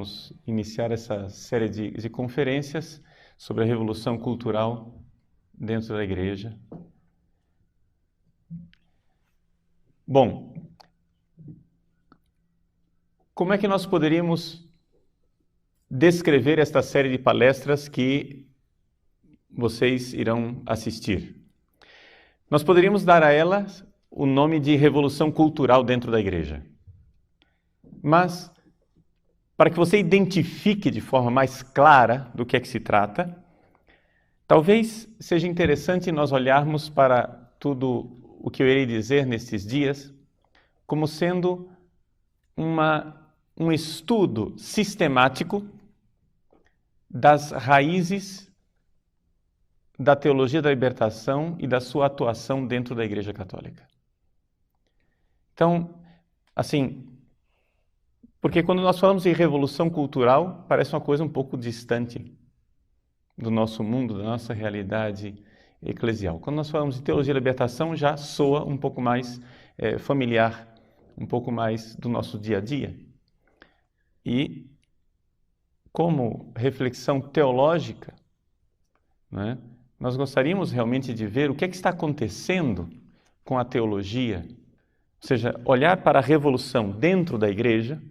vamos iniciar essa série de conferências sobre a revolução cultural dentro da igreja. Bom, como é que nós poderíamos descrever esta série de palestras que vocês irão assistir? Nós poderíamos dar a elas o nome de revolução cultural dentro da igreja. Mas, para que você identifique de forma mais clara do que é que se trata, talvez seja interessante nós olharmos para tudo o que eu irei dizer nestes dias como sendo um estudo sistemático das raízes da teologia da libertação e da sua atuação dentro da Igreja Católica. Então, assim, porque quando nós falamos em revolução cultural, parece uma coisa um pouco distante do nosso mundo, da nossa realidade eclesial. Quando nós falamos de teologia da libertação, já soa um pouco mais familiar, um pouco mais do nosso dia a dia. E, como reflexão teológica, né, nós gostaríamos realmente de ver o que é que está acontecendo com a teologia. Ou seja, olhar para a revolução dentro da igreja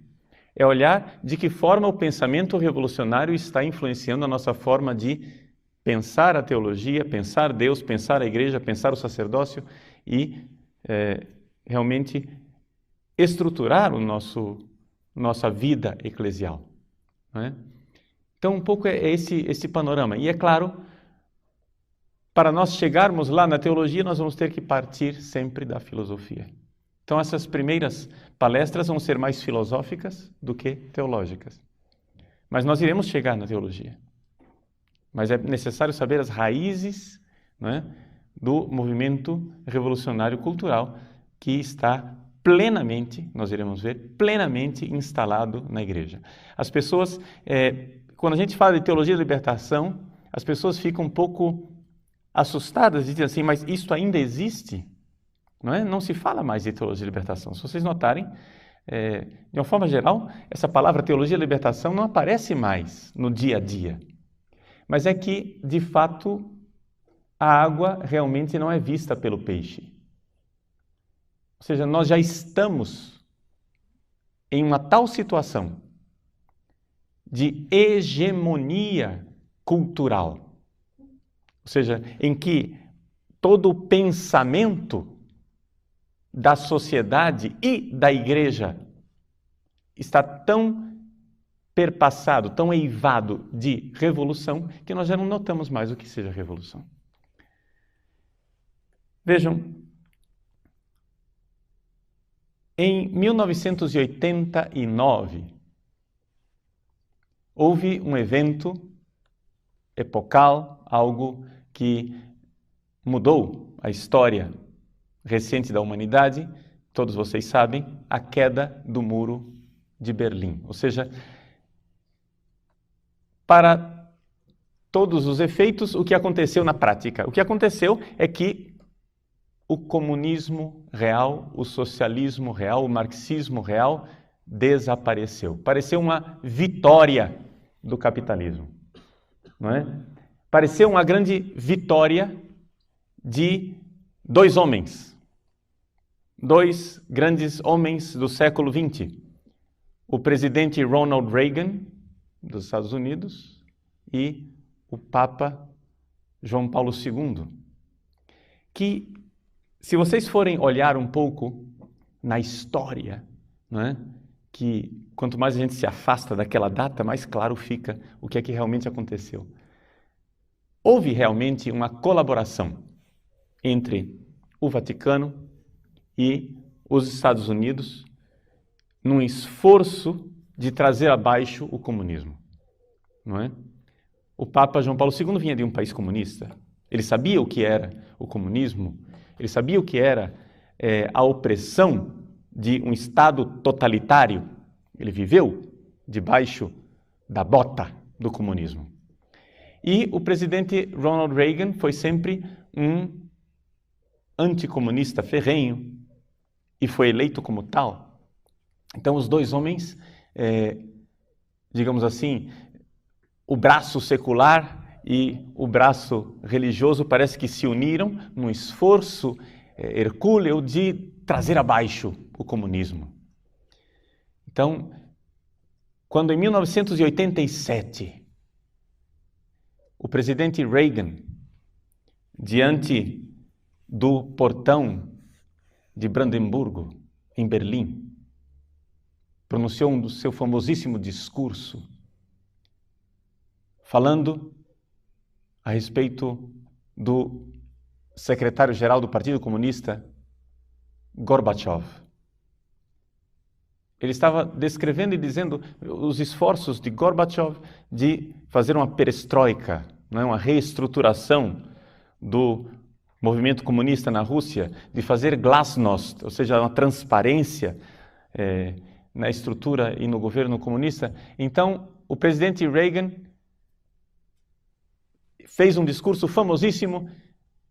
é olhar de que forma o pensamento revolucionário está influenciando a nossa forma de pensar a teologia, pensar Deus, pensar a igreja, pensar o sacerdócio e realmente estruturar nossa vida eclesial. Né? Então, um pouco é esse panorama. E é claro, para nós chegarmos lá na teologia, nós vamos ter que partir sempre da filosofia. Então, essas primeiras palestras vão ser mais filosóficas do que teológicas. Mas nós iremos chegar na teologia. Mas é necessário saber as raízes, né, do movimento revolucionário cultural que está plenamente, nós iremos ver, plenamente instalado na igreja. As pessoas, quando a gente fala de teologia da libertação, as pessoas ficam um pouco assustadas e dizem assim, mas isso ainda existe? Não é? Não se fala mais de teologia da libertação. Se vocês notarem, de uma forma geral, essa palavra teologia da libertação não aparece mais no dia a dia. Mas é que, de fato, a água realmente não é vista pelo peixe. Ou seja, nós já estamos em uma tal situação de hegemonia cultural. Ou seja, em que todo o pensamento da sociedade e da igreja está tão perpassado, tão eivado de revolução, que nós já não notamos mais o que seja revolução. Vejam, em 1989, houve um evento epocal, algo que mudou a história recente da humanidade. Todos vocês sabem, a queda do Muro de Berlim. Ou seja, para todos os efeitos, o que aconteceu na prática? O que aconteceu é que o comunismo real, o socialismo real, o marxismo real desapareceu. Pareceu uma vitória do capitalismo, não é? Pareceu uma grande vitória de dois homens, dois grandes homens do século XX. O presidente Ronald Reagan, dos Estados Unidos, e o Papa João Paulo II, que, se vocês forem olhar um pouco na história, né, que quanto mais a gente se afasta daquela data, mais claro fica o que é que realmente aconteceu. Houve realmente uma colaboração entre o Vaticano e os Estados Unidos num esforço de trazer abaixo o comunismo, não é? O Papa João Paulo II vinha de um país comunista. Ele sabia o que era o comunismo, ele sabia o que era a opressão de um Estado totalitário. Ele viveu debaixo da bota do comunismo. E o presidente Ronald Reagan foi sempre um anticomunista ferrenho e foi eleito como tal. Então, os dois homens digamos assim, o braço secular e o braço religioso parece que se uniram num esforço hercúleo de trazer abaixo o comunismo. Então, quando em 1987 o presidente Reagan, diante do portão de Brandemburgo, em Berlim, pronunciou um seu famosíssimo discurso, falando a respeito do secretário-geral do Partido Comunista, Gorbachev. Ele estava descrevendo e dizendo os esforços de Gorbachev de fazer uma perestroika, uma reestruturação do movimento comunista na Rússia, de fazer glasnost, ou seja, uma transparência na estrutura e no governo comunista. Então, o presidente Reagan fez um discurso famosíssimo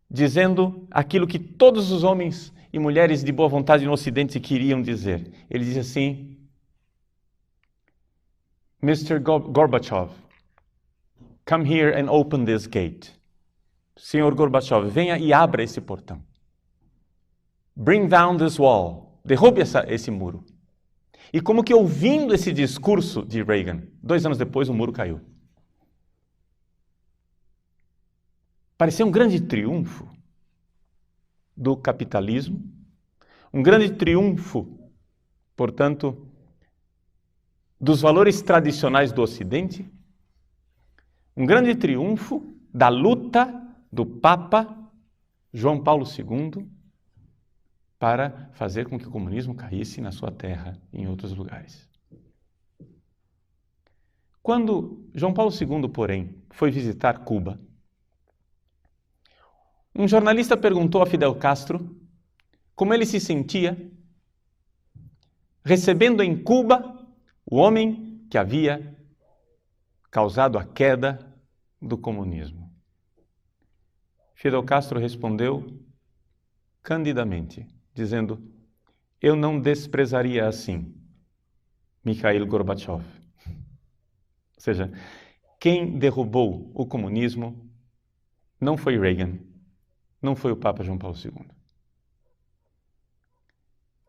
dizendo aquilo que todos os homens e mulheres de boa vontade no Ocidente queriam dizer. Ele diz assim: Mr. Gorbachev, come here and open this gate. Senhor Gorbachev, venha e abra esse portão. Bring down this wall. Derrube esse muro. E como que ouvindo esse discurso de Reagan, 2 anos depois o muro caiu. Parecia um grande triunfo do capitalismo, um grande triunfo, portanto, dos valores tradicionais do Ocidente, um grande triunfo da luta do Papa João Paulo II para fazer com que o comunismo caísse na sua terra e em outros lugares. Quando João Paulo II, porém, foi visitar Cuba, um jornalista perguntou a Fidel Castro como ele se sentia recebendo em Cuba o homem que havia causado a queda do comunismo. Fidel Castro respondeu candidamente, dizendo: eu não desprezaria assim Mikhail Gorbachev. Ou seja, quem derrubou o comunismo não foi Reagan, não foi o Papa João Paulo II.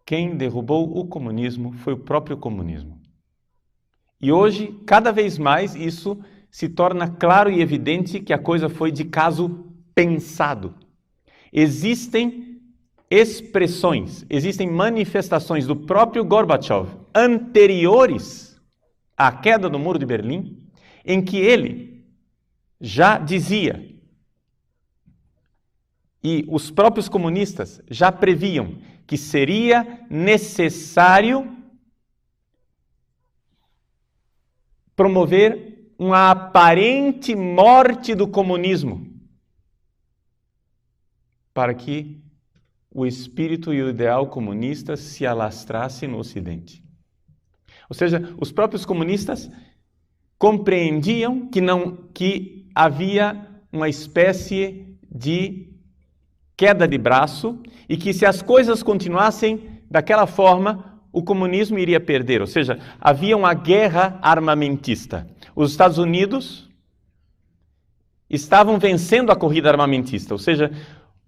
Quem derrubou o comunismo foi o próprio comunismo. E hoje, cada vez mais, isso se torna claro e evidente que a coisa foi de caso pensado. Existem expressões, existem manifestações do próprio Gorbachev anteriores à queda do Muro de Berlim, em que ele já dizia, e os próprios comunistas já previam, que seria necessário promover uma aparente morte do comunismo para que o espírito e o ideal comunista se alastrasse no Ocidente. Ou seja, os próprios comunistas compreendiam que havia uma espécie de queda de braço e que se as coisas continuassem daquela forma, o comunismo iria perder. Ou seja, havia uma guerra armamentista. Os Estados Unidos estavam vencendo a corrida armamentista. Ou seja,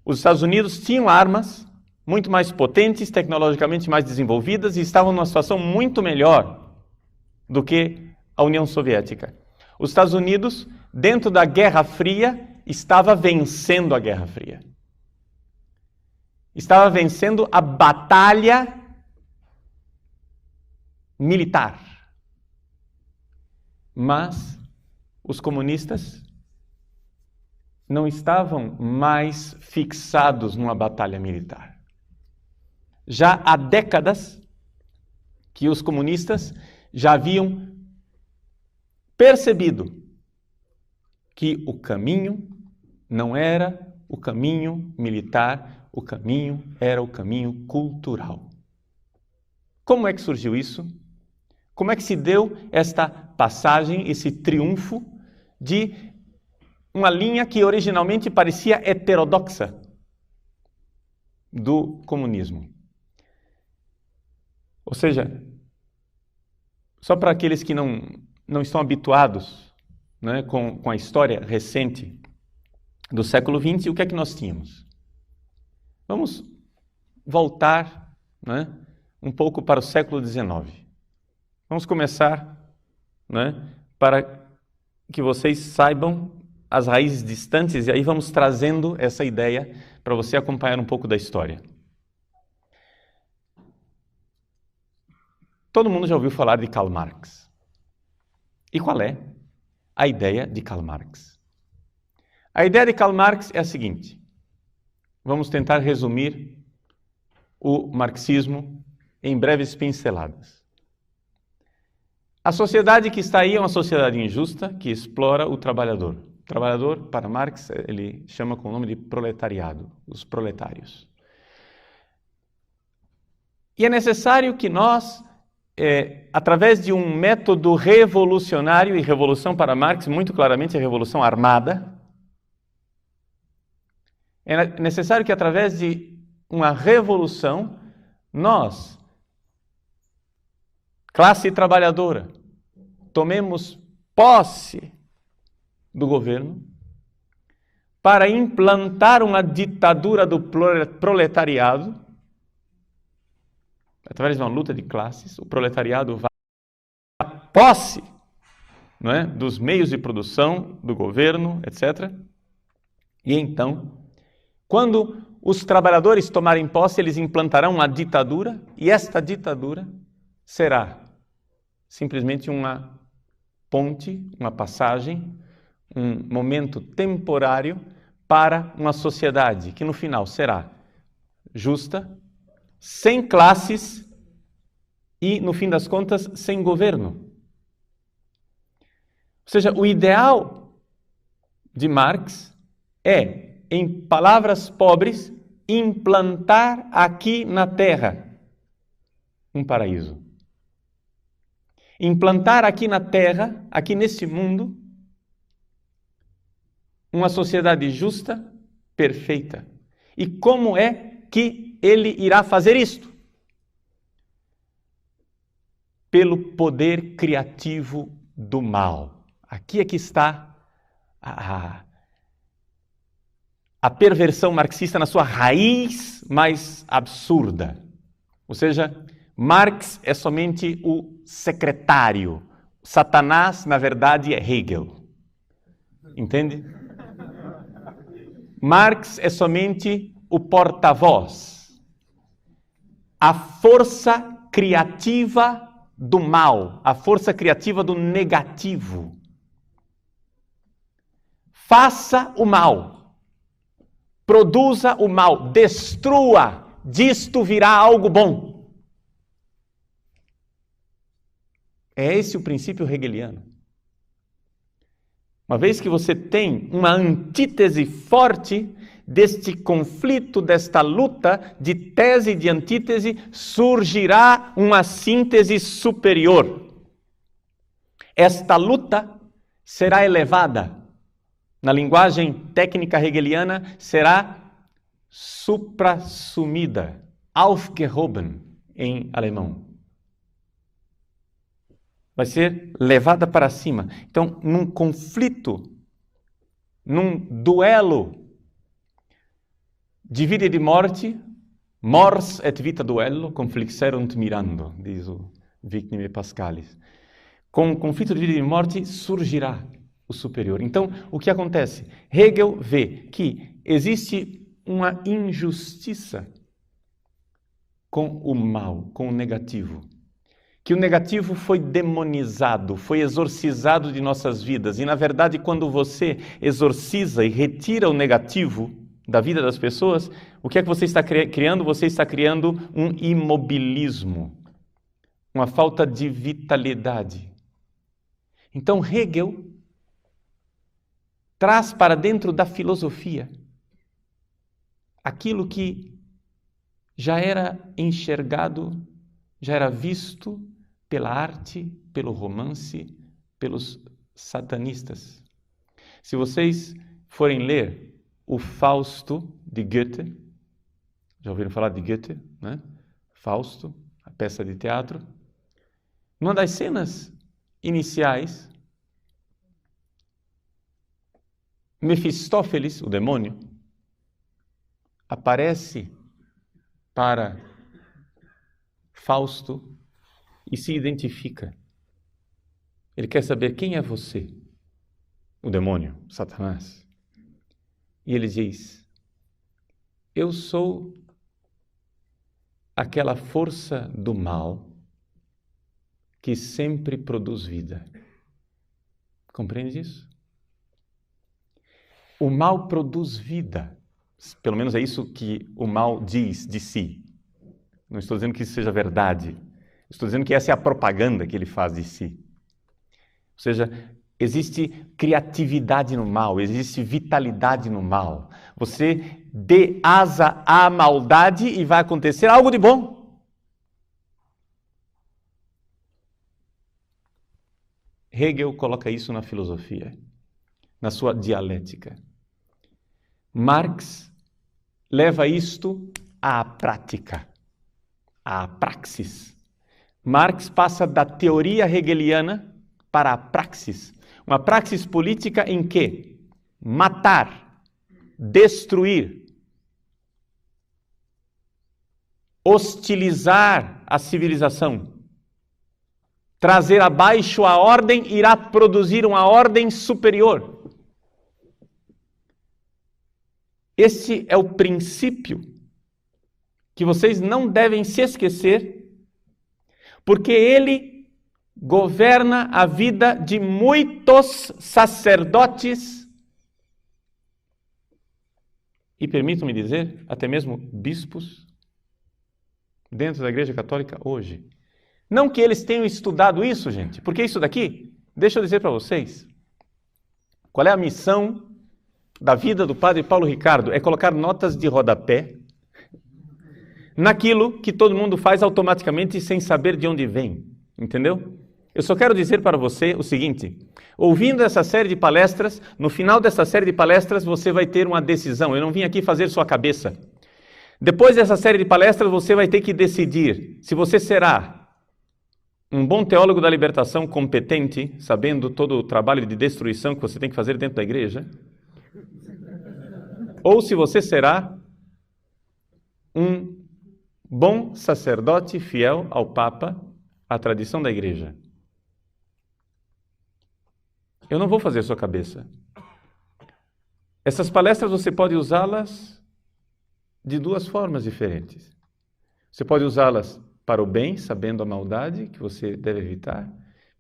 os Estados Unidos tinham armas muito mais potentes, tecnologicamente mais desenvolvidas e estavam numa situação muito melhor do que a União Soviética. Os Estados Unidos, dentro da Guerra Fria, estava vencendo a Guerra Fria. Estava vencendo a batalha militar. Mas os comunistas não estavam mais fixados numa batalha militar. Já há décadas que os comunistas já haviam percebido que o caminho não era o caminho militar, o caminho era o caminho cultural. Como é que surgiu isso? Como é que se deu esta passagem, esse triunfo de uma linha que originalmente parecia heterodoxa do comunismo? Ou seja, só para aqueles que não não estão habituados, né, com a história recente do século XX, o que é que nós tínhamos? Vamos voltar, né, um pouco para o século XIX. Vamos começar, né, para que vocês saibam as raízes distantes, e aí vamos trazendo essa ideia para você acompanhar um pouco da história. Todo mundo já ouviu falar de Karl Marx. E qual é a ideia de Karl Marx? A ideia de Karl Marx é a seguinte. Vamos tentar resumir o marxismo em breves pinceladas. A sociedade que está aí é uma sociedade injusta que explora o trabalhador. O trabalhador, para Marx, ele chama com o nome de proletariado, os proletários. E é necessário que nós, através de um método revolucionário, e revolução para Marx, muito claramente é revolução armada, é necessário que através de uma revolução, nós, classe trabalhadora, tomemos posse do governo para implantar uma ditadura do proletariado. Através de uma luta de classes, o proletariado vai à posse, não é, dos meios de produção, do governo, etc. E então, quando os trabalhadores tomarem posse, eles implantarão uma ditadura, e esta ditadura será simplesmente uma ponte, uma passagem, um momento temporário para uma sociedade que no final será justa, sem classes e, no fim das contas, sem governo. Ou seja, o ideal de Marx é, em palavras pobres, implantar aqui na Terra um paraíso. Implantar aqui na Terra, aqui neste mundo, uma sociedade justa, perfeita. E como é que ele irá fazer isto? Pelo poder criativo do mal. Aqui é que está a perversão marxista na sua raiz mais absurda. Ou seja, Marx é somente o secretário. Satanás, na verdade, é Hegel. Entende? Marx é somente o porta-voz. A força criativa do mal, a força criativa do negativo. Faça o mal. Produza o mal. Destrua. Disto virá algo bom. É esse o princípio hegeliano. Uma vez que você tem uma antítese forte deste conflito, desta luta de tese e de antítese, surgirá uma síntese superior. Esta luta será elevada. Na linguagem técnica hegeliana, será suprassumida, aufgehoben em alemão. Vai ser levada para cima. Então, num conflito, num duelo de vida e de morte, mors et vita duello conflixerunt mirando, diz o Victime Pascalis. Com o conflito de vida e de morte surgirá o superior. Então, o que acontece? Hegel vê que existe uma injustiça com o mal, com o negativo. Que o negativo foi demonizado, foi exorcizado de nossas vidas. E, na verdade, quando você exorciza e retira o negativo da vida das pessoas, o que é que você está criando? Você está criando um imobilismo, uma falta de vitalidade. Então, Hegel traz para dentro da filosofia aquilo que já era enxergado, já era visto pela arte, pelo romance, pelos satanistas. Se vocês forem ler o Fausto de Goethe, já ouviram falar de Goethe, né? Fausto, a peça de teatro. Numa das cenas iniciais, Mefistófeles, o demônio, aparece para Fausto e se identifica. Ele quer saber quem é você, o demônio, Satanás. E ele diz: eu sou aquela força do mal que sempre produz vida. Compreende isso? O mal produz vida. Pelo menos é isso que o mal diz de si. Não estou dizendo que isso seja verdade. Estou dizendo que essa é a propaganda que ele faz de si. Ou seja, existe criatividade no mal, existe vitalidade no mal. Você dê asa à maldade e vai acontecer algo de bom. Hegel coloca isso na filosofia, na sua dialética. Marx leva isto à prática, à praxis. Marx passa da teoria hegeliana para a praxis. Uma praxis política em que matar, destruir, hostilizar a civilização, trazer abaixo a ordem, irá produzir uma ordem superior. Este é o princípio que vocês não devem se esquecer, porque ele governa a vida de muitos sacerdotes e, permitam-me dizer, até mesmo bispos dentro da Igreja Católica hoje. Não que eles tenham estudado isso, gente, porque isso daqui, deixa eu dizer para vocês, qual é a missão da vida do Padre Paulo Ricardo? É colocar notas de rodapé naquilo que todo mundo faz automaticamente sem saber de onde vem, entendeu? Eu só quero dizer para você o seguinte: ouvindo essa série de palestras, no final dessa série de palestras você vai ter uma decisão. Eu não vim aqui fazer sua cabeça. Depois dessa série de palestras você vai ter que decidir se você será um bom teólogo da libertação competente, sabendo todo o trabalho de destruição que você tem que fazer dentro da igreja, ou se você será um bom sacerdote fiel ao Papa, à tradição da igreja. Eu não vou fazer sua cabeça. Essas palestras você pode usá-las de duas formas diferentes. Você pode usá-las para o bem, sabendo a maldade que você deve evitar.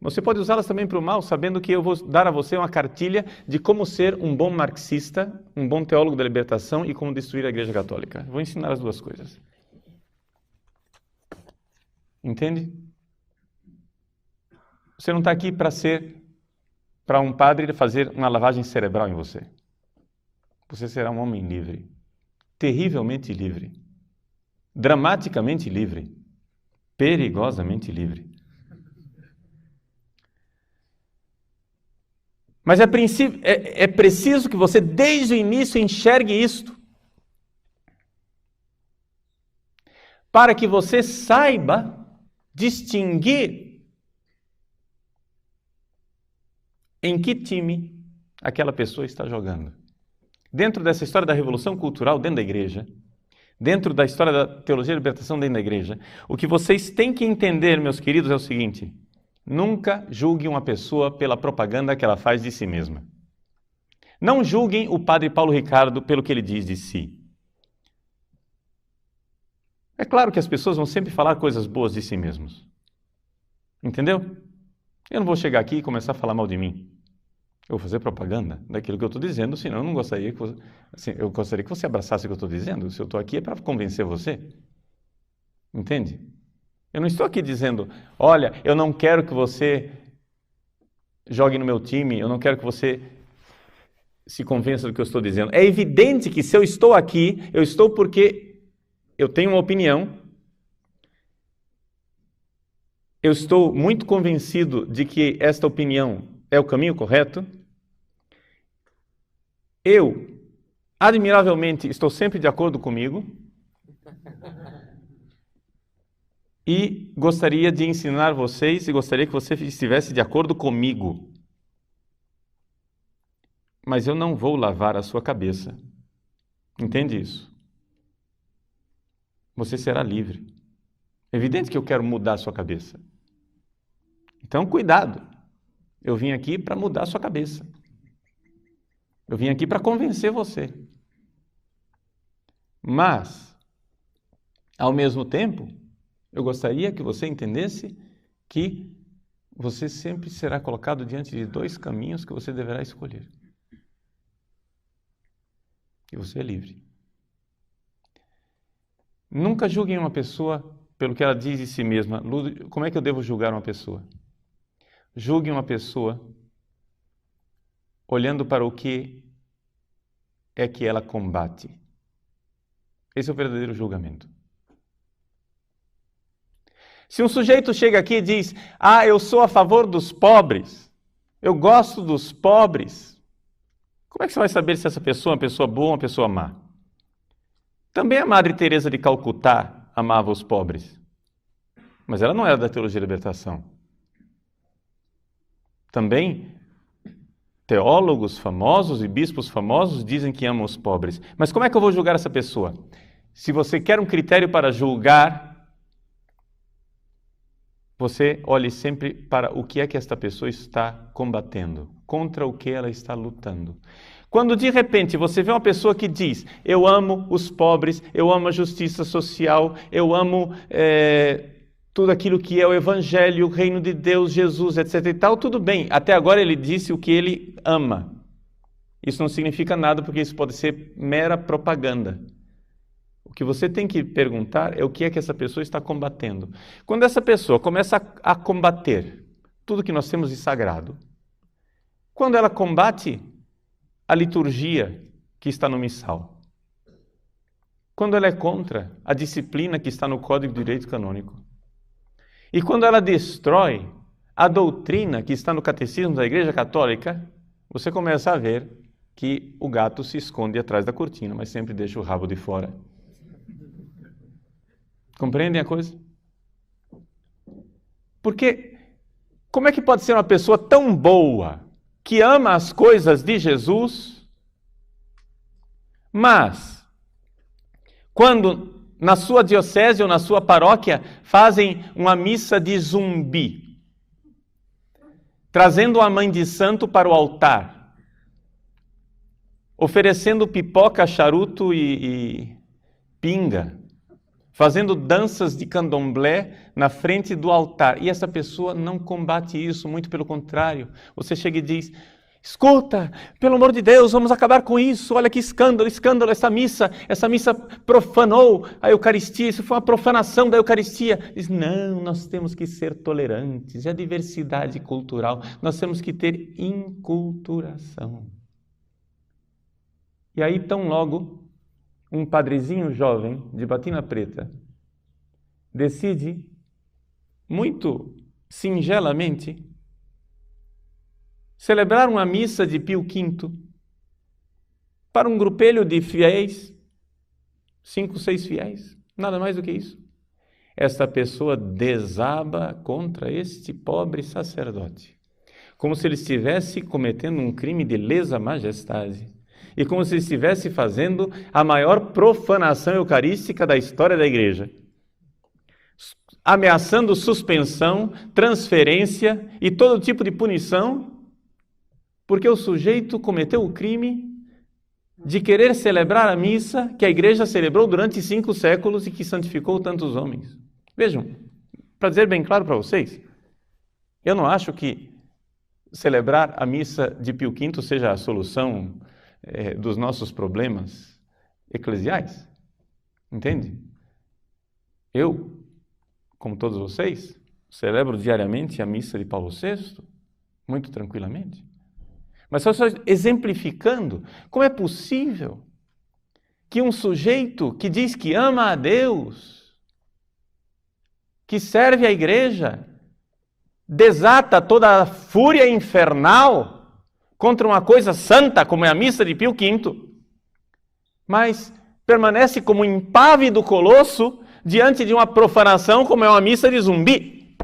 Você pode usá-las também para o mal, sabendo que eu vou dar a você uma cartilha de como ser um bom marxista, um bom teólogo da libertação e como destruir a Igreja Católica. Vou ensinar as duas coisas. Entende? Você não está aqui para um padre fazer uma lavagem cerebral em você. Você será um homem livre, terrivelmente livre, dramaticamente livre, perigosamente livre. Mas é preciso que você, desde o início, enxergue isto, para que você saiba distinguir em que time aquela pessoa está jogando. Dentro dessa história da revolução cultural dentro da igreja, dentro da história da teologia da libertação dentro da igreja, o que vocês têm que entender, meus queridos, é o seguinte: nunca julguem uma pessoa pela propaganda que ela faz de si mesma. Não julguem o Padre Paulo Ricardo pelo que ele diz de si. É claro que as pessoas vão sempre falar coisas boas de si mesmos. Entendeu? Eu não vou chegar aqui e começar a falar mal de mim. Eu vou fazer propaganda daquilo que eu estou dizendo, senão eu não gostaria que você, assim, eu gostaria que você abraçasse o que eu estou dizendo. Se eu estou aqui é para convencer você. Entende? Eu não estou aqui dizendo, olha, eu não quero que você jogue no meu time, eu não quero que você se convença do que eu estou dizendo. É evidente que se eu estou aqui, eu estou porque eu tenho uma opinião, eu estou muito convencido de que esta opinião é o caminho correto. Eu, admiravelmente, estou sempre de acordo comigo. e gostaria de ensinar vocês e gostaria que você estivesse de acordo comigo. Mas eu não vou lavar a sua cabeça. Entende isso? Você será livre. É evidente que eu quero mudar a sua cabeça. Então, cuidado. Eu vim aqui para mudar a sua cabeça. Eu vim aqui para convencer você. Mas, ao mesmo tempo, eu gostaria que você entendesse que você sempre será colocado diante de dois caminhos que você deverá escolher. E você é livre. Nunca julguem uma pessoa pelo que ela diz de si mesma. Como é que eu devo julgar uma pessoa? Julgue uma pessoa olhando para o que é que ela combate. Esse é o verdadeiro julgamento. Se um sujeito chega aqui e diz, eu sou a favor dos pobres, eu gosto dos pobres, como é que você vai saber se essa pessoa é uma pessoa boa ou uma pessoa má? Também a Madre Teresa de Calcutá amava os pobres, mas ela não era da teologia da libertação. Também teólogos famosos e bispos famosos dizem que amam os pobres. Mas como é que eu vou julgar essa pessoa? Se você quer um critério para julgar, você olhe sempre para o que é que esta pessoa está combatendo, contra o que ela está lutando. Quando de repente você vê uma pessoa que diz, eu amo os pobres, eu amo a justiça social, eu amo tudo aquilo que é o Evangelho, o Reino de Deus, Jesus, etc. e tal, tudo bem. Até agora ele disse o que ele ama. Isso não significa nada, porque isso pode ser mera propaganda. O que você tem que perguntar é o que é que essa pessoa está combatendo. Quando essa pessoa começa a combater tudo que nós temos de sagrado, quando ela combate a liturgia que está no missal, quando ela é contra a disciplina que está no Código de Direito Canônico, e quando ela destrói a doutrina que está no Catecismo da Igreja Católica, você começa a ver que o gato se esconde atrás da cortina, mas sempre deixa o rabo de fora. Compreendem a coisa? Porque como é que pode ser uma pessoa tão boa, que ama as coisas de Jesus, mas quando na sua diocese ou na sua paróquia fazem uma missa de zumbi, trazendo a mãe de santo para o altar, oferecendo pipoca, charuto e pinga, fazendo danças de candomblé na frente do altar. E essa pessoa não combate isso, muito pelo contrário. Você chega e diz, escuta, pelo amor de Deus, vamos acabar com isso. Olha que escândalo, essa missa profanou a Eucaristia, isso foi uma profanação da Eucaristia. Diz, não, nós temos que ser tolerantes, é a diversidade cultural, nós temos que ter inculturação. E aí, tão logo, um padrezinho jovem, de batina preta, decide, muito singelamente, celebrar uma missa de Pio V para um grupelho de fiéis, 5, 6 fiéis, nada mais do que isso. Esta pessoa desaba contra este pobre sacerdote, como se ele estivesse cometendo um crime de lesa majestade. E como se estivesse fazendo a maior profanação eucarística da história da igreja. Ameaçando suspensão, transferência e todo tipo de punição, porque o sujeito cometeu o crime de querer celebrar a missa que a igreja celebrou durante 5 séculos e que santificou tantos homens. Vejam, para dizer bem claro para vocês, eu não acho que celebrar a missa de Pio V seja a solução dos nossos problemas eclesiais, entende? Eu, como todos vocês, celebro diariamente a missa de Paulo VI, muito tranquilamente. Mas só exemplificando como é possível que um sujeito que diz que ama a Deus, que serve a igreja, desata toda a fúria infernal contra uma coisa santa como é a missa de Pio V, mas permanece como impávido colosso diante de uma profanação como é uma missa de zumbi.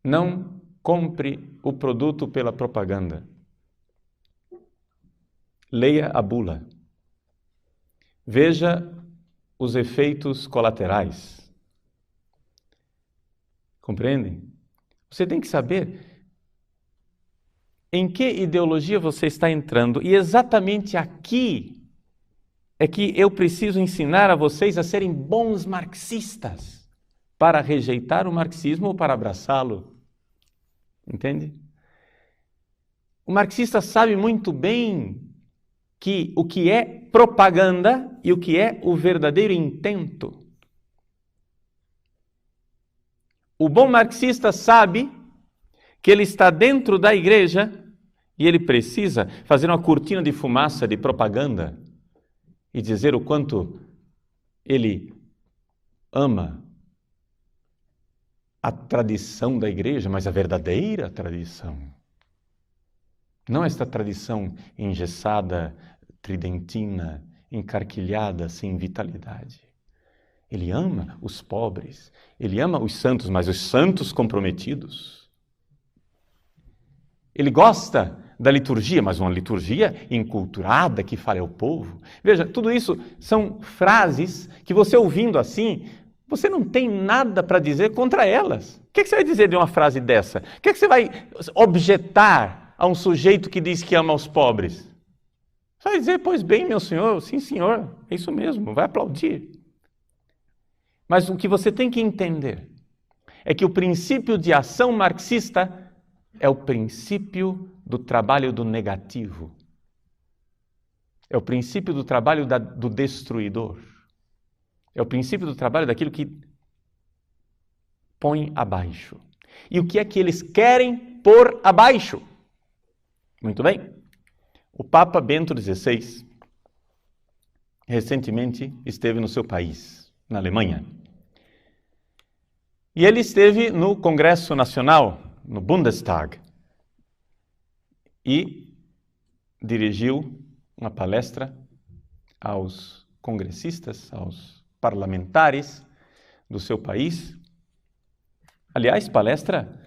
Não compre o produto pela propaganda. Leia a bula. Veja os efeitos colaterais. Compreendem? Você tem que saber em que ideologia você está entrando. E exatamente aqui é que eu preciso ensinar a vocês a serem bons marxistas para rejeitar o marxismo ou para abraçá-lo. Entende? O marxista sabe muito bem que o que é propaganda e o que é o verdadeiro intento. O bom marxista sabe que ele está dentro da igreja e ele precisa fazer uma cortina de fumaça de propaganda e dizer o quanto ele ama a tradição da igreja, mas a verdadeira tradição. Não esta tradição engessada, tridentina, encarquilhada, sem vitalidade. Ele ama os pobres, ele ama os santos, mas os santos comprometidos. Ele gosta da liturgia, mas uma liturgia enculturada que fale ao povo. Veja, tudo isso são frases que você ouvindo assim, você não tem nada para dizer contra elas. O que você vai dizer de uma frase dessa? O que você vai objetar a um sujeito que diz que ama os pobres? Você vai dizer, pois bem, meu senhor, sim senhor, é isso mesmo, vai aplaudir. Mas o que você tem que entender é que o princípio de ação marxista é o princípio do trabalho do negativo. É o princípio do trabalho do destruidor. É o princípio do trabalho daquilo que põe abaixo. E o que é que eles querem pôr abaixo? Muito bem. O Papa Bento XVI recentemente esteve no seu país, na Alemanha. E ele esteve no Congresso Nacional, no Bundestag, e dirigiu uma palestra aos congressistas, aos parlamentares do seu país. Aliás, palestra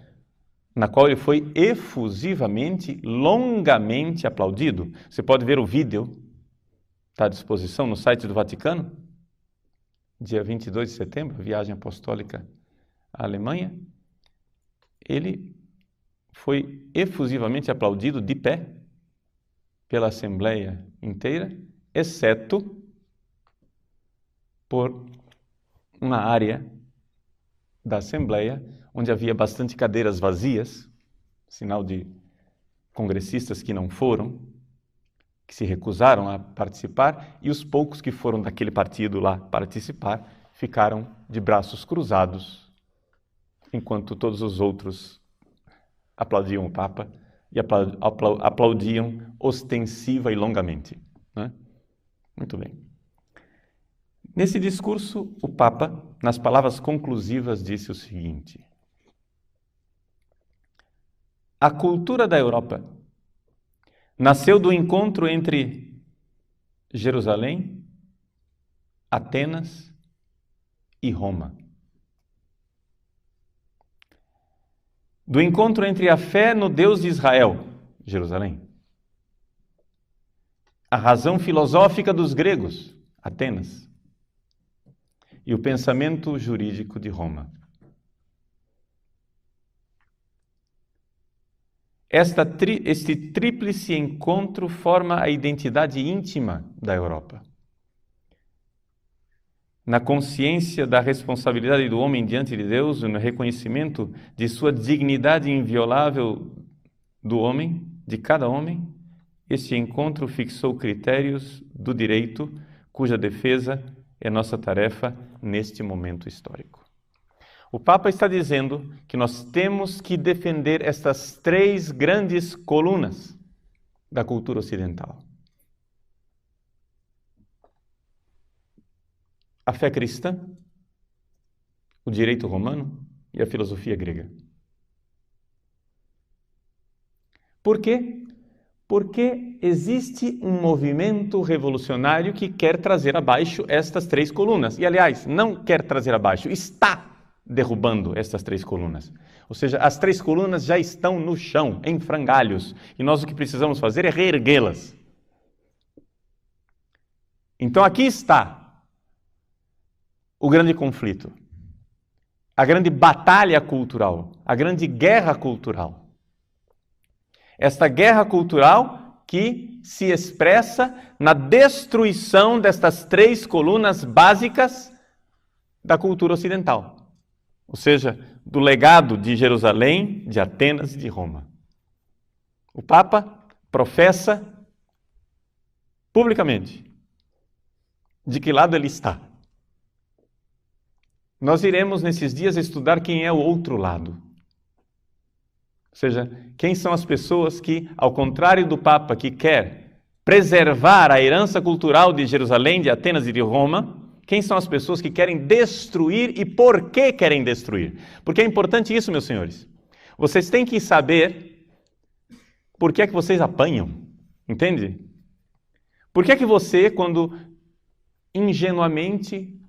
na qual ele foi efusivamente, longamente aplaudido. Você pode ver o vídeo, está à disposição no site do Vaticano, dia 22 de setembro, viagem apostólica à Alemanha. Ele foi efusivamente aplaudido de pé pela Assembleia inteira, exceto por uma área da Assembleia onde havia bastante cadeiras vazias, sinal de congressistas que não foram, que se recusaram a participar, e os poucos que foram daquele partido lá participar ficaram de braços cruzados, enquanto todos os outros aplaudiam o Papa e aplaudiam ostensiva e longamente. Né? Muito bem. Nesse discurso, o Papa, nas palavras conclusivas, disse o seguinte: a cultura da Europa nasceu do encontro entre Jerusalém, Atenas e Roma. Do encontro entre a fé no Deus de Israel, Jerusalém, a razão filosófica dos gregos, Atenas, e o pensamento jurídico de Roma. Este tríplice encontro forma a identidade íntima da Europa. Na consciência da responsabilidade do homem diante de Deus e no reconhecimento de sua dignidade inviolável do homem, de cada homem, este encontro fixou critérios do direito, cuja defesa é nossa tarefa neste momento histórico. O Papa está dizendo que nós temos que defender estas três grandes colunas da cultura ocidental: a fé cristã, o direito romano e a filosofia grega. Por quê? Porque existe um movimento revolucionário que quer trazer abaixo estas 3 colunas. E, aliás, não quer trazer abaixo, está derrubando estas 3 colunas. Ou seja, as 3 colunas já estão no chão, em frangalhos. E nós o que precisamos fazer é reerguê-las. Então aqui está o grande conflito, a grande batalha cultural, a grande guerra cultural. Esta guerra cultural que se expressa na destruição destas 3 colunas básicas da cultura ocidental. Ou seja, do legado de Jerusalém, de Atenas e de Roma. O Papa professa publicamente de que lado ele está. Nós iremos nesses dias estudar quem é o outro lado. Ou seja, quem são as pessoas que, ao contrário do Papa, que quer preservar a herança cultural de Jerusalém, de Atenas e de Roma, quem são as pessoas que querem destruir e por que querem destruir? Porque é importante isso, meus senhores. Vocês têm que saber por que é que vocês apanham, entende? Por que é que você, quando ingenuamente,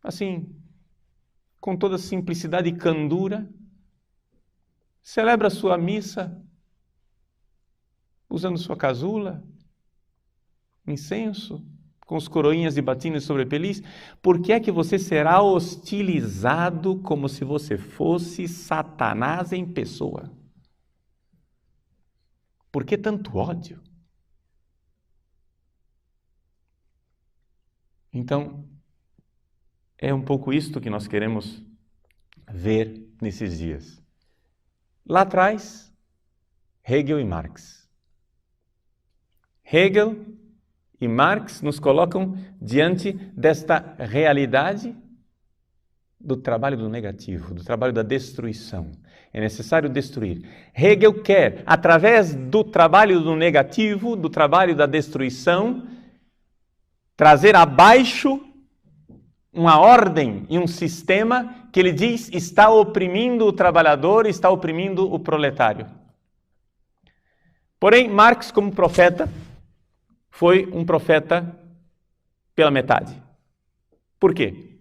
assim, com toda simplicidade e candura, celebra a sua missa usando sua casula, incenso, com os coroinhas de batina sobre pelis, por que é que você será hostilizado como se você fosse Satanás em pessoa? Por que tanto ódio? Então, é um pouco isto que nós queremos ver nesses dias. Lá atrás, Hegel e Marx. Hegel e Marx nos colocam diante desta realidade do trabalho do negativo, do trabalho da destruição. É necessário destruir. Hegel quer, através do trabalho do negativo, do trabalho da destruição, trazer abaixo uma ordem e um sistema que ele diz está oprimindo o trabalhador, está oprimindo o proletário. Porém, Marx, como profeta, foi um profeta pela metade. Por quê?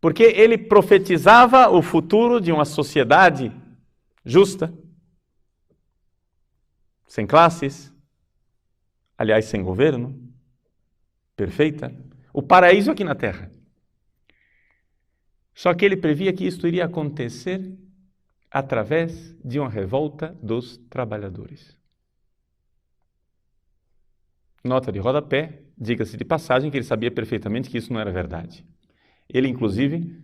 Porque ele profetizava o futuro de uma sociedade justa, sem classes, aliás, sem governo, perfeita, o paraíso aqui na Terra. Só que ele previa que isto iria acontecer através de uma revolta dos trabalhadores. Nota de rodapé, diga-se de passagem que ele sabia perfeitamente que isso não era verdade. Ele, inclusive,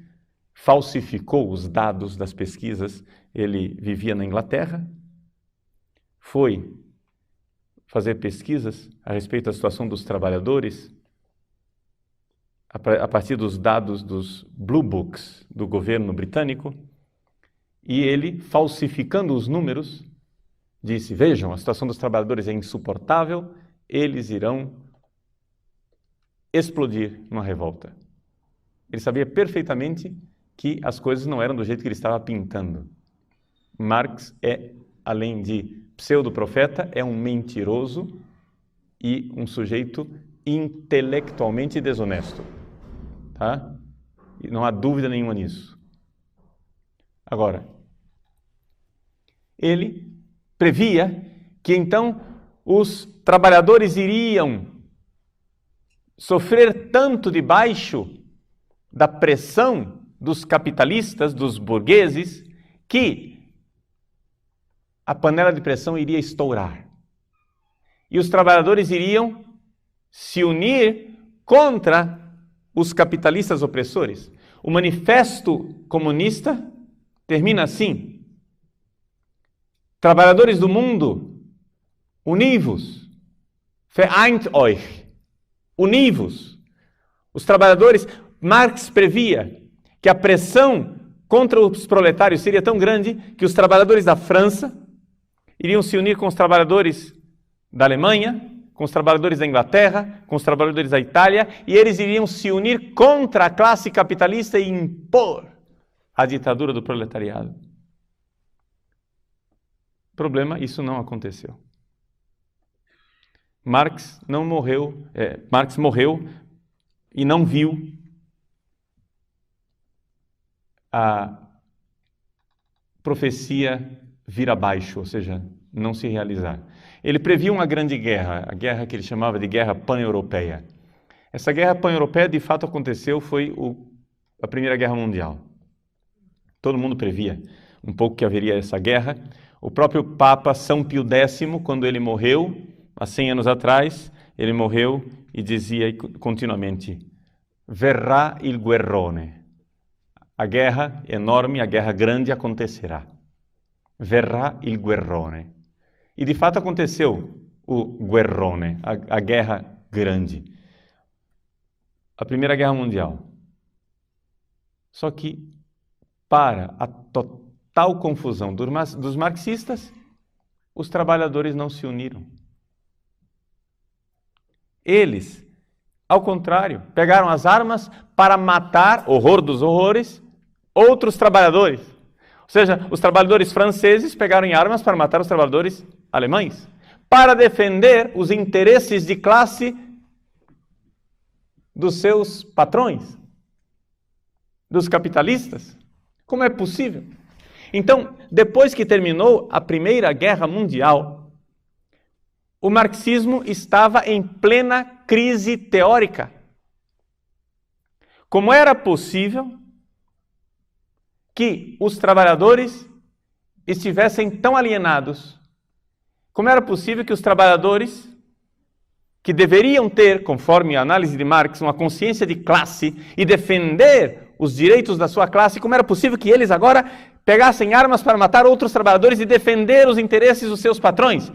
falsificou os dados das pesquisas. Ele vivia na Inglaterra, foi fazer pesquisas a respeito da situação dos trabalhadores a partir dos dados dos Blue Books do governo britânico, e ele, falsificando os números, disse, vejam, a situação dos trabalhadores é insuportável, eles irão explodir numa revolta. Ele sabia perfeitamente que as coisas não eram do jeito que ele estava pintando. Marx é, além de pseudo-profeta, é um mentiroso e um sujeito intelectualmente desonesto. Tá? E não há dúvida nenhuma nisso. Agora, ele previa que então os trabalhadores iriam sofrer tanto debaixo da pressão dos capitalistas, dos burgueses, que a panela de pressão iria estourar. E os trabalhadores iriam se unir contra os capitalistas opressores. O manifesto comunista termina assim: trabalhadores do mundo, univos, vereint euch, univos. Os trabalhadores, Marx previa que a pressão contra os proletários seria tão grande que os trabalhadores da França iriam se unir com os trabalhadores da Alemanha, com os trabalhadores da Inglaterra, com os trabalhadores da Itália, e eles iriam se unir contra a classe capitalista e impor a ditadura do proletariado. Problema, isso não aconteceu. Marx morreu e não viu a profecia vir abaixo, ou seja, não se realizar. Ele previu uma grande guerra, a guerra que ele chamava de guerra pan-europeia. Essa guerra pan-europeia de fato aconteceu, foi a Primeira Guerra Mundial. Todo mundo previa um pouco que haveria essa guerra. O próprio Papa São Pio X, quando ele morreu, há 100 anos atrás, ele morreu e dizia continuamente: verrà il guerrone. A guerra enorme, a guerra grande acontecerá. Verrà il guerrone. E de fato aconteceu o guerrone, a guerra grande. A Primeira Guerra Mundial. Só que, para a total confusão dos marxistas, os trabalhadores não se uniram. Eles, ao contrário, pegaram as armas para matar, horror dos horrores, outros trabalhadores. Ou seja, os trabalhadores franceses pegaram armas para matar os trabalhadores alemães, para defender os interesses de classe dos seus patrões, dos capitalistas. Como é possível? Então, depois que terminou a Primeira Guerra Mundial, o marxismo estava em plena crise teórica. Como era possível que os trabalhadores estivessem tão alienados? Como era possível que os trabalhadores, que deveriam ter, conforme a análise de Marx, uma consciência de classe e defender os direitos da sua classe, como era possível que eles agora pegassem armas para matar outros trabalhadores e defender os interesses dos seus patrões?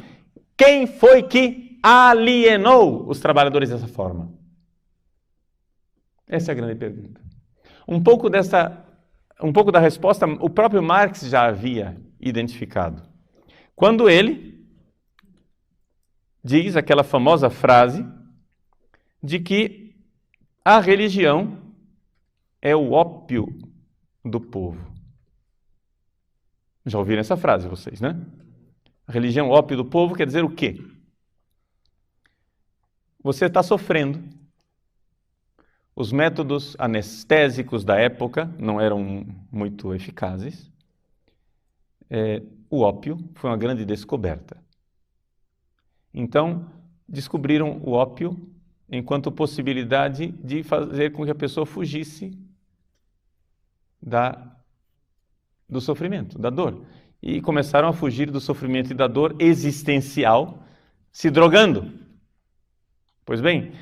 Quem foi que alienou os trabalhadores dessa forma? Essa é a grande pergunta. Um pouco da resposta o próprio Marx já havia identificado. Quando ele diz aquela famosa frase de que a religião é o ópio do povo. Já ouviram essa frase vocês, né? A religião, ópio do povo, quer dizer o quê? Você está sofrendo. Os métodos anestésicos da época não eram muito eficazes. O ópio foi uma grande descoberta. Então, descobriram o ópio enquanto possibilidade de fazer com que a pessoa fugisse do sofrimento, da dor. E começaram a fugir do sofrimento e da dor existencial, se drogando. Pois bem,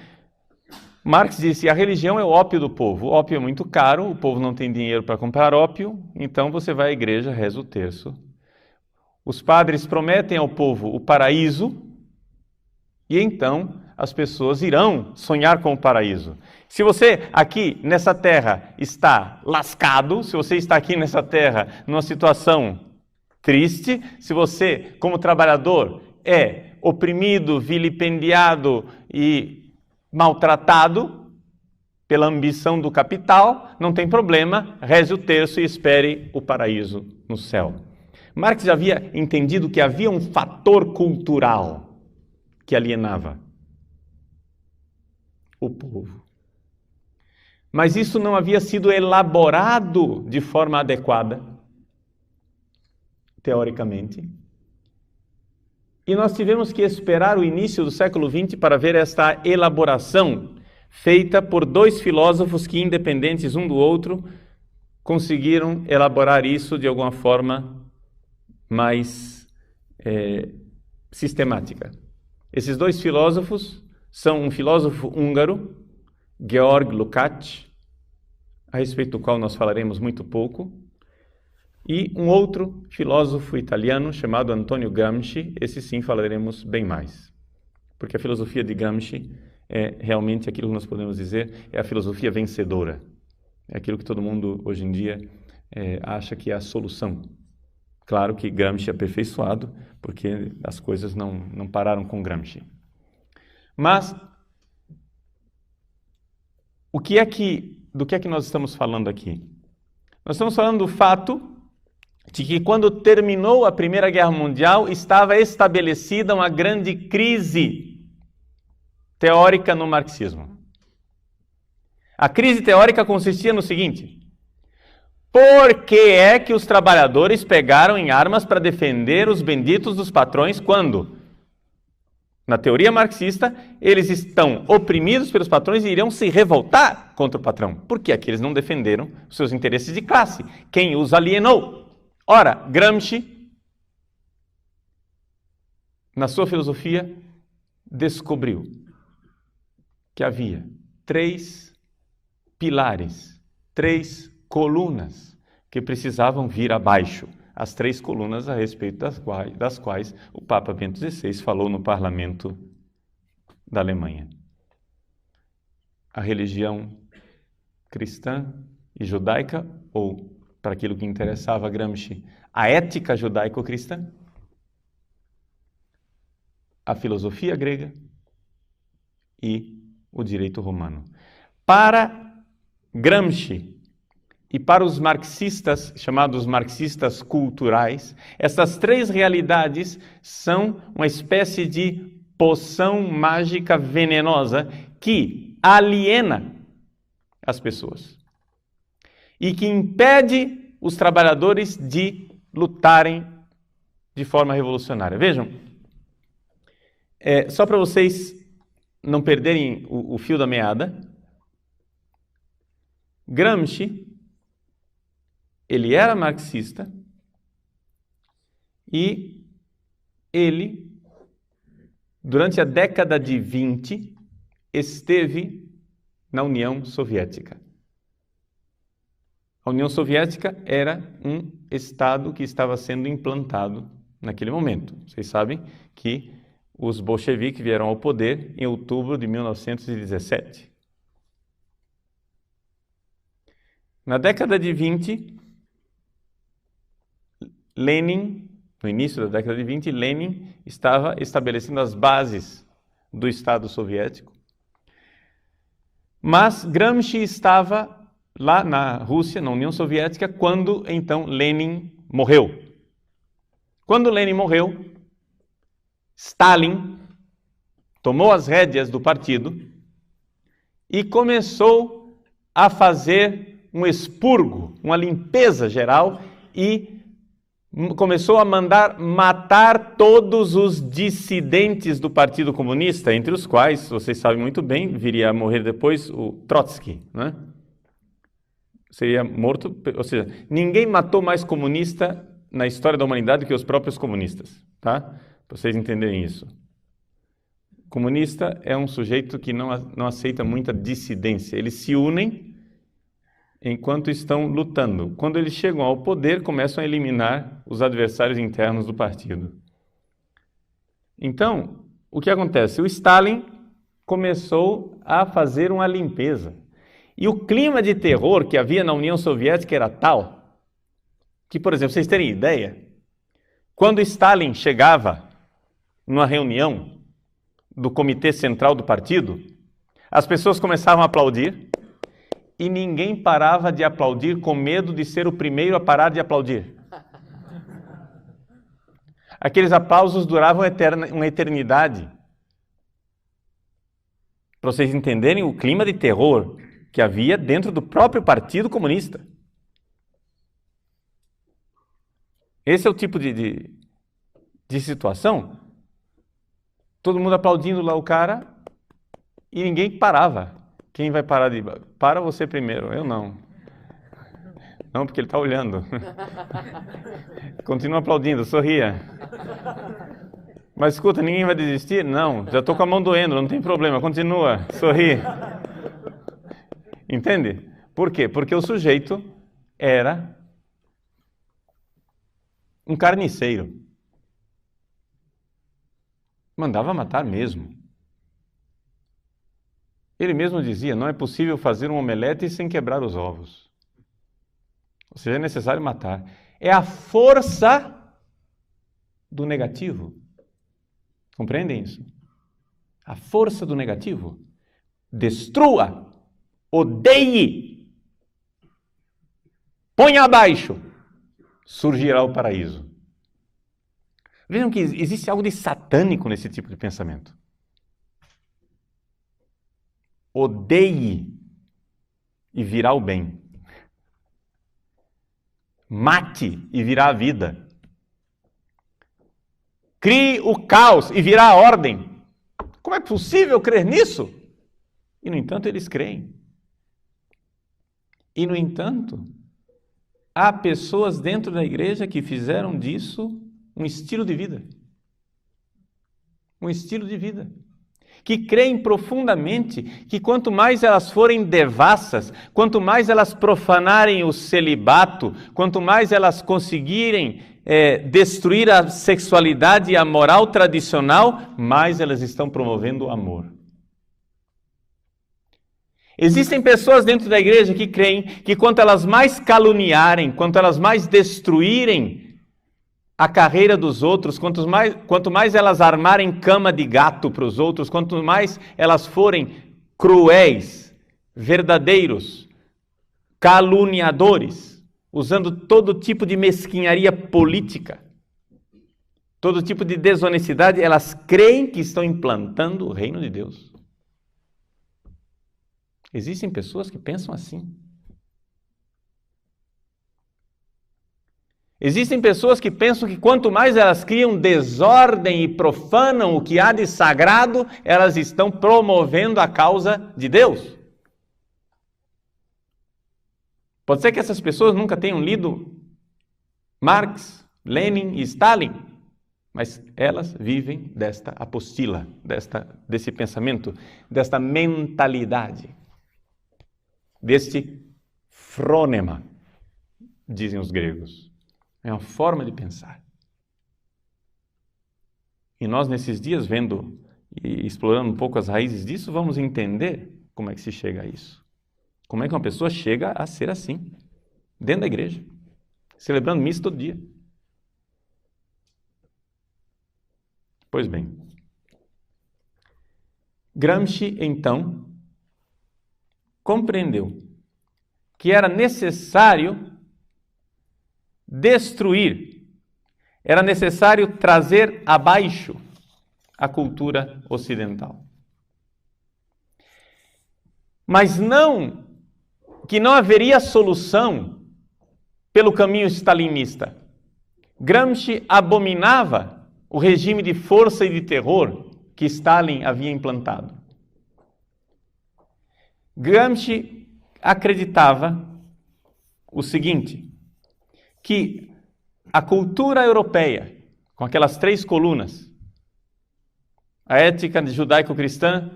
Marx disse: a religião é o ópio do povo. O ópio é muito caro, o povo não tem dinheiro para comprar ópio, então você vai à igreja, reza o terço. Os padres prometem ao povo o paraíso, e então as pessoas irão sonhar com o paraíso. Se você aqui nessa terra está lascado, se você está aqui nessa terra numa situação triste, se você, como trabalhador, é oprimido, vilipendiado e maltratado pela ambição do capital, não tem problema, reze o terço e espere o paraíso no céu. Marx já havia entendido que havia um fator cultural que alienava o povo. Mas isso não havia sido elaborado de forma adequada, teoricamente. E nós tivemos que esperar o início do século XX para ver esta elaboração feita por dois filósofos que, independentes um do outro, conseguiram elaborar isso de alguma forma mais sistemática. Esses dois filósofos são um filósofo húngaro, Georg Lukács, a respeito do qual nós falaremos muito pouco, e um outro filósofo italiano chamado Antonio Gramsci. Esse sim falaremos bem mais, porque a filosofia de Gramsci é realmente aquilo que nós podemos dizer, é a filosofia vencedora. É aquilo que todo mundo hoje em dia acha que é a solução. Claro que Gramsci é aperfeiçoado, porque as coisas não pararam com Gramsci. Mas, do que é que nós estamos falando aqui? Nós estamos falando do fato de que quando terminou a Primeira Guerra Mundial, estava estabelecida uma grande crise teórica no marxismo. A crise teórica consistia no seguinte: por que é que os trabalhadores pegaram em armas para defender os benditos dos patrões quando, na teoria marxista, eles estão oprimidos pelos patrões e iriam se revoltar contra o patrão? Por que é que eles não defenderam os seus interesses de classe? Quem os alienou? Ora, Gramsci, na sua filosofia, descobriu que havia 3 pilares, 3 colunas que precisavam vir abaixo. As 3 colunas a respeito das quais o Papa Bento XVI falou no parlamento da Alemanha. A religião cristã e judaica, ou, para aquilo que interessava a Gramsci, a ética judaico-cristã, a filosofia grega e o direito romano. Para Gramsci e para os marxistas, chamados marxistas culturais, essas 3 realidades são uma espécie de poção mágica venenosa que aliena as pessoas e que impede os trabalhadores de lutarem de forma revolucionária. Vejam, só para vocês não perderem o fio da meada, Gramsci, ele era marxista e ele, durante a década de 20, esteve na União Soviética. A União Soviética era um Estado que estava sendo implantado naquele momento. Vocês sabem que os bolcheviques vieram ao poder em outubro de 1917. Na década de 20, Lenin, no início da década de 20, Lenin estava estabelecendo as bases do Estado soviético. Mas Gramsci estava lá na Rússia, na União Soviética, quando então Lenin morreu. Quando Lenin morreu, Stalin tomou as rédeas do partido e começou a fazer um expurgo, uma limpeza geral, e começou a mandar matar todos os dissidentes do Partido Comunista, entre os quais, vocês sabem muito bem, viria a morrer depois o Trotsky, né? Seria morto, ou seja, ninguém matou mais comunista na história da humanidade que os próprios comunistas, tá? Para vocês entenderem isso. Comunista é um sujeito que não aceita muita dissidência. Eles se unem enquanto estão lutando. Quando eles chegam ao poder, começam a eliminar os adversários internos do partido. Então, o que acontece? O Stalin começou a fazer uma limpeza. E o clima de terror que havia na União Soviética era tal que, por exemplo, vocês terem ideia, quando Stalin chegava numa reunião do Comitê Central do Partido, as pessoas começavam a aplaudir e ninguém parava de aplaudir com medo de ser o primeiro a parar de aplaudir. Aqueles aplausos duravam uma eternidade. Para vocês entenderem o clima de terror que havia dentro do próprio Partido Comunista. Esse é o tipo de situação. Todo mundo aplaudindo lá o cara e ninguém parava. Quem vai parar de... Para você primeiro, eu não. Não, porque ele está olhando. Continua aplaudindo, sorria. Mas escuta, ninguém vai desistir? Não, já estou com a mão doendo, não tem problema, continua, sorri. Entende? Por quê? Porque o sujeito era um carniceiro. Mandava matar mesmo. Ele mesmo dizia, não é possível fazer um omelete sem quebrar os ovos. Ou seja, é necessário matar. É a força do negativo. Compreendem isso? A força do negativo. Destrua. Odeie. Ponha abaixo. surgirá o paraíso. Vejam que existe algo de satânico nesse tipo de pensamento. Odeie e virá o bem. Mate e virá a vida. Crie o caos e virá a ordem. Como é possível crer nisso? E, no entanto, eles creem. E, no entanto, há pessoas dentro da igreja que fizeram disso um estilo de vida. Um estilo de vida. Que creem profundamente que quanto mais elas forem devassas, quanto mais elas profanarem o celibato, quanto mais elas conseguirem destruir a sexualidade e a moral tradicional, mais elas estão promovendo o amor. Existem pessoas dentro da igreja que creem que quanto elas mais caluniarem, quanto elas mais destruírem a carreira dos outros, quanto mais elas armarem cama de gato para os outros, quanto mais elas forem cruéis, verdadeiros, caluniadores, usando todo tipo de mesquinharia política, todo tipo de desonestidade, elas creem que estão implantando o reino de Deus. Existem pessoas que pensam assim. Existem pessoas que pensam que quanto mais elas criam desordem e profanam o que há de sagrado, elas estão promovendo a causa de Deus. Pode ser que essas pessoas nunca tenham lido Marx, Lenin e Stalin, mas elas vivem desta apostila, desse pensamento, desta mentalidade, deste frônema, dizem os gregos. É uma forma de pensar. E nós, nesses dias, vendo e explorando um pouco as raízes disso, vamos entender como é que se chega a isso. Como é que uma pessoa chega a ser assim, dentro da igreja, celebrando missa todo dia. Pois bem, Gramsci, então, compreendeu que era necessário destruir, era necessário trazer abaixo a cultura ocidental. Mas não que não haveria solução pelo caminho stalinista. Gramsci abominava o regime de força e de terror que Stalin havia implantado. Gramsci acreditava o seguinte, que a cultura europeia, com aquelas 3 colunas, a ética judaico-cristã,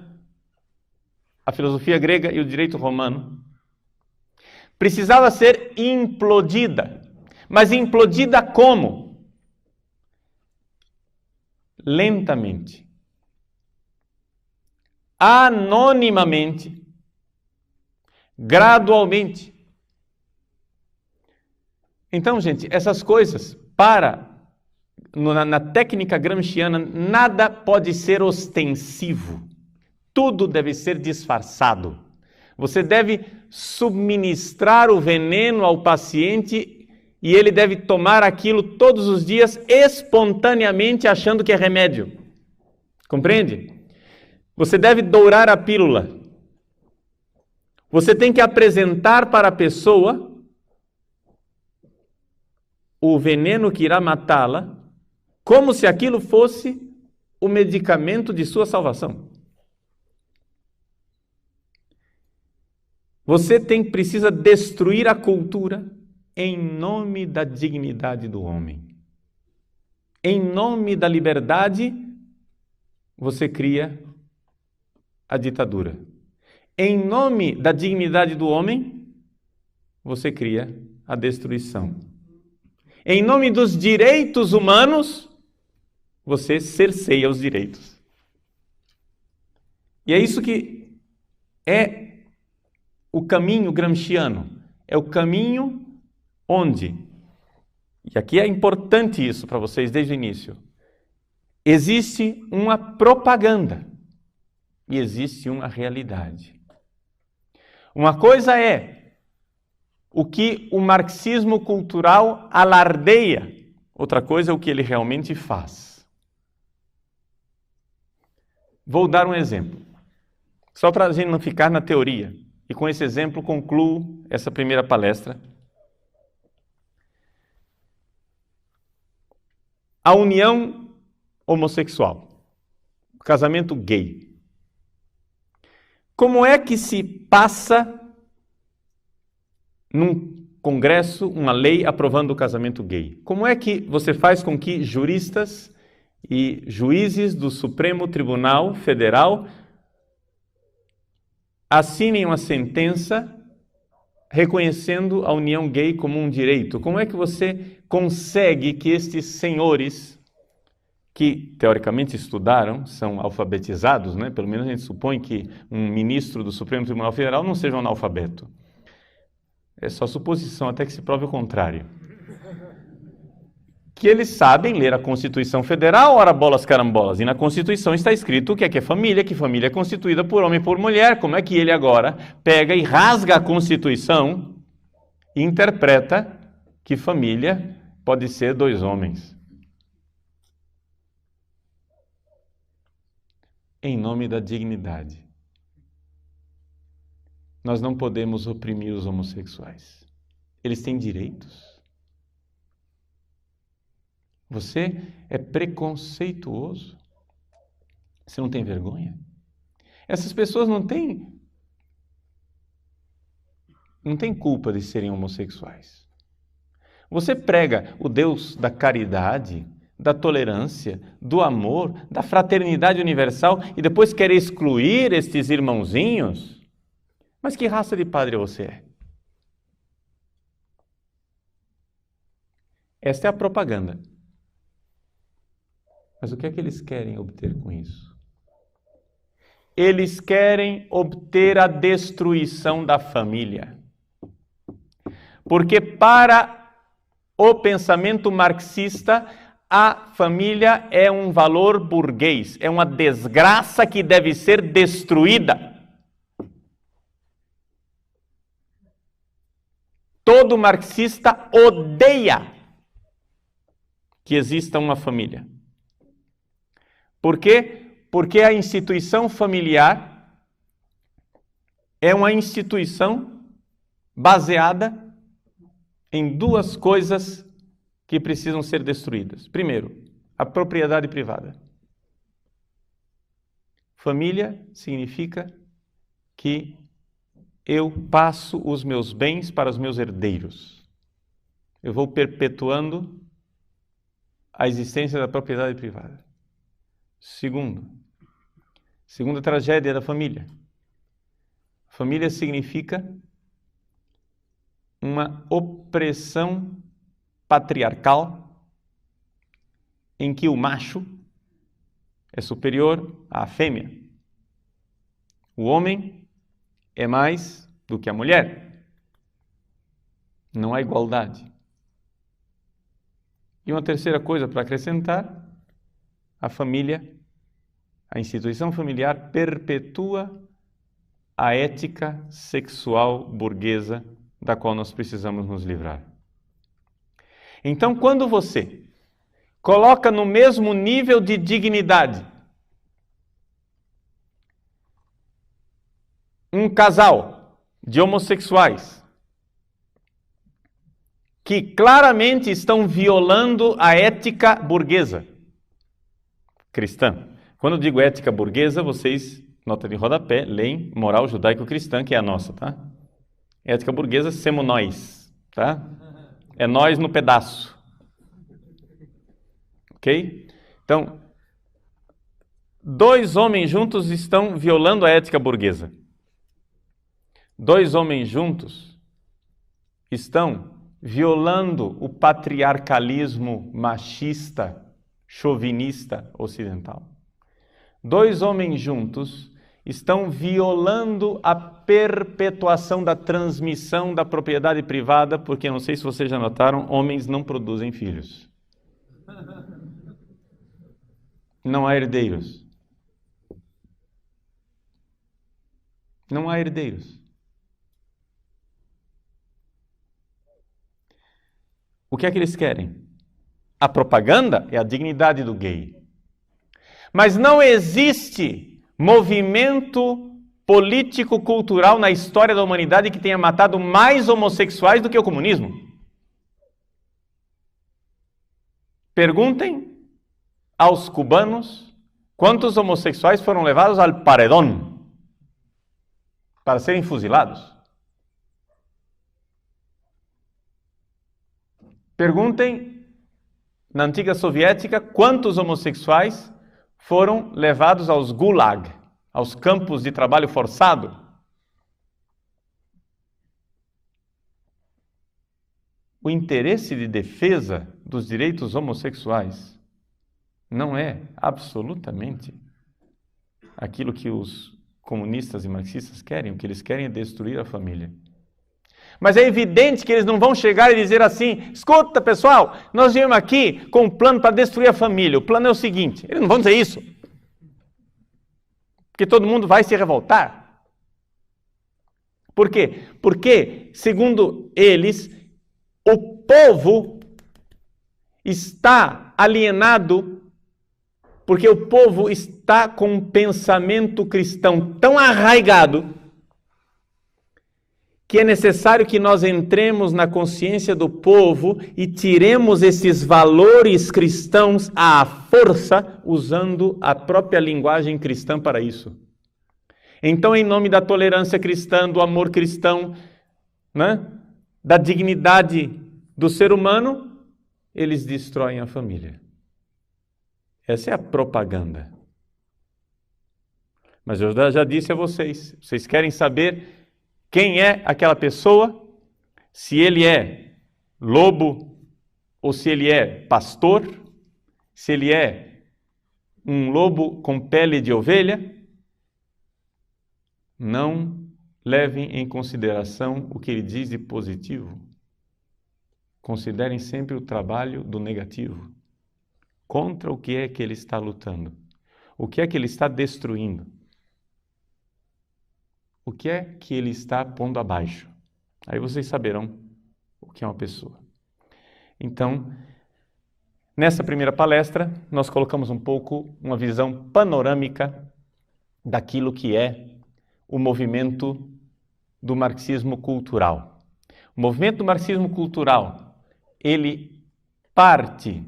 a filosofia grega e o direito romano, precisava ser implodida. Mas implodida como? Lentamente, anonimamente, gradualmente. Então, gente, essas coisas, na técnica gramsciana, nada pode ser ostensivo. Tudo deve ser disfarçado. Você deve subministrar o veneno ao paciente e ele deve tomar aquilo todos os dias espontaneamente, achando que é remédio. Compreende? Você deve dourar a pílula. Você tem que apresentar para a pessoa o veneno que irá matá-la, como se aquilo fosse o medicamento de sua salvação. Você precisa destruir a cultura em nome da dignidade do homem. Em nome da liberdade, você cria a ditadura. Em nome da dignidade do homem, você cria a destruição. Em nome dos direitos humanos, você cerceia os direitos. E é isso que é o caminho gramsciano. É o caminho onde, e aqui é importante isso para vocês desde o início, existe uma propaganda e existe uma realidade. Uma coisa é o que o marxismo cultural alardeia. Outra coisa é o que ele realmente faz. Vou dar um exemplo, só para a gente não ficar na teoria. E com esse exemplo concluo essa primeira palestra. A união homossexual, o casamento gay. Como é que se passa num congresso uma lei aprovando o casamento gay? Como é que você faz com que juristas e juízes do Supremo Tribunal Federal assinem uma sentença reconhecendo a união gay como um direito? Como é que você consegue que estes senhores, que teoricamente estudaram, são alfabetizados, né? Pelo menos a gente supõe que um ministro do Supremo Tribunal Federal não seja um analfabeto. É só suposição até que se prove o contrário. Que eles sabem ler a Constituição Federal, ora bolas carambolas, e na Constituição está escrito o que é família, que família é constituída por homem e por mulher. Como é que ele agora pega e rasga a Constituição e interpreta que família pode ser 2 homens? Em nome da dignidade. Nós não podemos oprimir os homossexuais. Eles têm direitos. Você é preconceituoso. Você não tem vergonha? Essas pessoas não têm culpa de serem homossexuais. Você prega o Deus da caridade, da tolerância, do amor, da fraternidade universal e depois quer excluir estes irmãozinhos? Mas que raça de padre você é? Esta é a propaganda. Mas o que é que eles querem obter com isso? Eles querem obter a destruição da família. Porque para o pensamento marxista, a família é um valor burguês, é uma desgraça que deve ser destruída. Todo marxista odeia que exista uma família. Por quê? Porque a instituição familiar é uma instituição baseada em 2 coisas que precisam ser destruídas. Primeiro, a propriedade privada. Família significa que eu passo os meus bens para os meus herdeiros. Eu vou perpetuando a existência da propriedade privada. Segunda tragédia da família. Família significa uma opressão patriarcal em que o macho é superior à fêmea. O homem é mais do que a mulher. Não há igualdade. E uma terceira coisa para acrescentar: a família, a instituição familiar perpetua a ética sexual burguesa da qual nós precisamos nos livrar. Então, quando você coloca no mesmo nível de dignidade um casal de homossexuais que claramente estão violando a ética burguesa cristã. Quando eu digo ética burguesa, vocês, nota de rodapé, leem moral judaico-cristã, que é a nossa, tá? Ética burguesa, semo nós, tá? É nós no pedaço. Ok? Então, 2 homens juntos estão violando a ética burguesa. 2 homens juntos estão violando o patriarcalismo machista, chauvinista ocidental. 2 homens juntos estão violando a perpetuação da transmissão da propriedade privada, porque, não sei se vocês já notaram, homens não produzem filhos. Não há herdeiros. Não há herdeiros. O que é que eles querem? A propaganda é a dignidade do gay. Mas não existe movimento político-cultural na história da humanidade que tenha matado mais homossexuais do que o comunismo. Perguntem aos cubanos quantos homossexuais foram levados ao paredão para serem fuzilados. Perguntem na antiga soviética quantos homossexuais foram levados aos gulag, aos campos de trabalho forçado. O interesse de defesa dos direitos homossexuais não é absolutamente aquilo que os comunistas e marxistas querem. O que eles querem é destruir a família. Mas é evidente que eles não vão chegar e dizer assim: escuta, pessoal, nós viemos aqui com um plano para destruir a família. O plano é o seguinte. Eles não vão dizer isso. Porque todo mundo vai se revoltar. Por quê? Porque, segundo eles, o povo está alienado porque o povo está com um pensamento cristão tão arraigado que é necessário que nós entremos na consciência do povo e tiremos esses valores cristãos à força, usando a própria linguagem cristã para isso. Então, em nome da tolerância cristã, do amor cristão, né, da dignidade do ser humano, eles destroem a família. Essa é a propaganda. Mas eu já disse a vocês, vocês querem saber quem é aquela pessoa? Se ele é lobo ou se ele é pastor? Se ele é um lobo com pele de ovelha? Não levem em consideração o que ele diz de positivo. Considerem sempre o trabalho do negativo. Contra o que é que ele está lutando? O que é que ele está destruindo? O que é que ele está pondo abaixo? Aí vocês saberão o que é uma pessoa. Então, nessa primeira palestra, nós colocamos um pouco uma visão panorâmica daquilo que é o movimento do marxismo cultural. O movimento do marxismo cultural, ele parte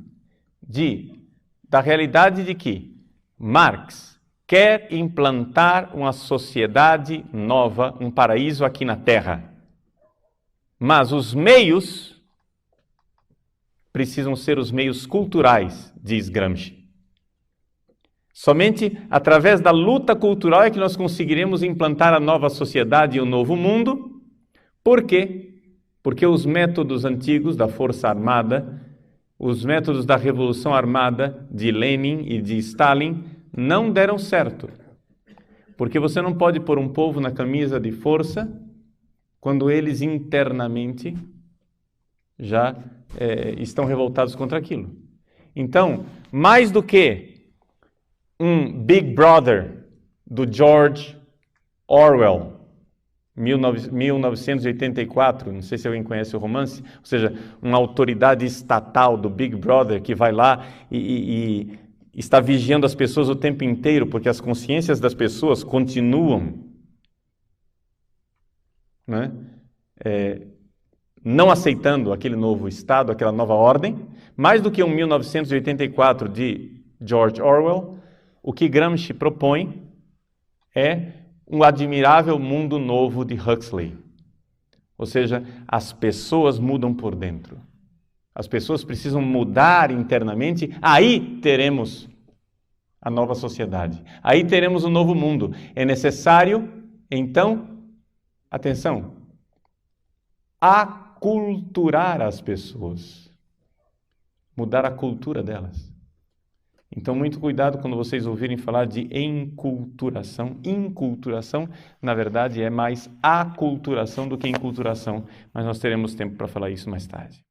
da realidade de que Marx quer implantar uma sociedade nova, um paraíso aqui na Terra. Mas os meios precisam ser os meios culturais, diz Gramsci. Somente através da luta cultural é que nós conseguiremos implantar a nova sociedade e o novo mundo. Por quê? Porque os métodos antigos da Força Armada, os métodos da Revolução Armada de Lenin e de Stalin não deram certo. Porque você não pode pôr um povo na camisa de força quando eles internamente já estão revoltados contra aquilo. Então, mais do que um Big Brother do George Orwell, 1984, não sei se alguém conhece o romance, ou seja, uma autoridade estatal do Big Brother que vai lá e está vigiando as pessoas o tempo inteiro, porque as consciências das pessoas continuam, né, não aceitando aquele novo Estado, aquela nova ordem. Mais do que um 1984 de George Orwell, o que Gramsci propõe é um admirável mundo novo de Huxley. Ou seja, as pessoas mudam por dentro. As pessoas precisam mudar internamente, aí teremos a nova sociedade. Aí teremos um novo mundo. É necessário, então, atenção, aculturar as pessoas. Mudar a cultura delas. Então, muito cuidado quando vocês ouvirem falar de enculturação. Inculturação, na verdade, é mais aculturação do que enculturação. Mas nós teremos tempo para falar isso mais tarde.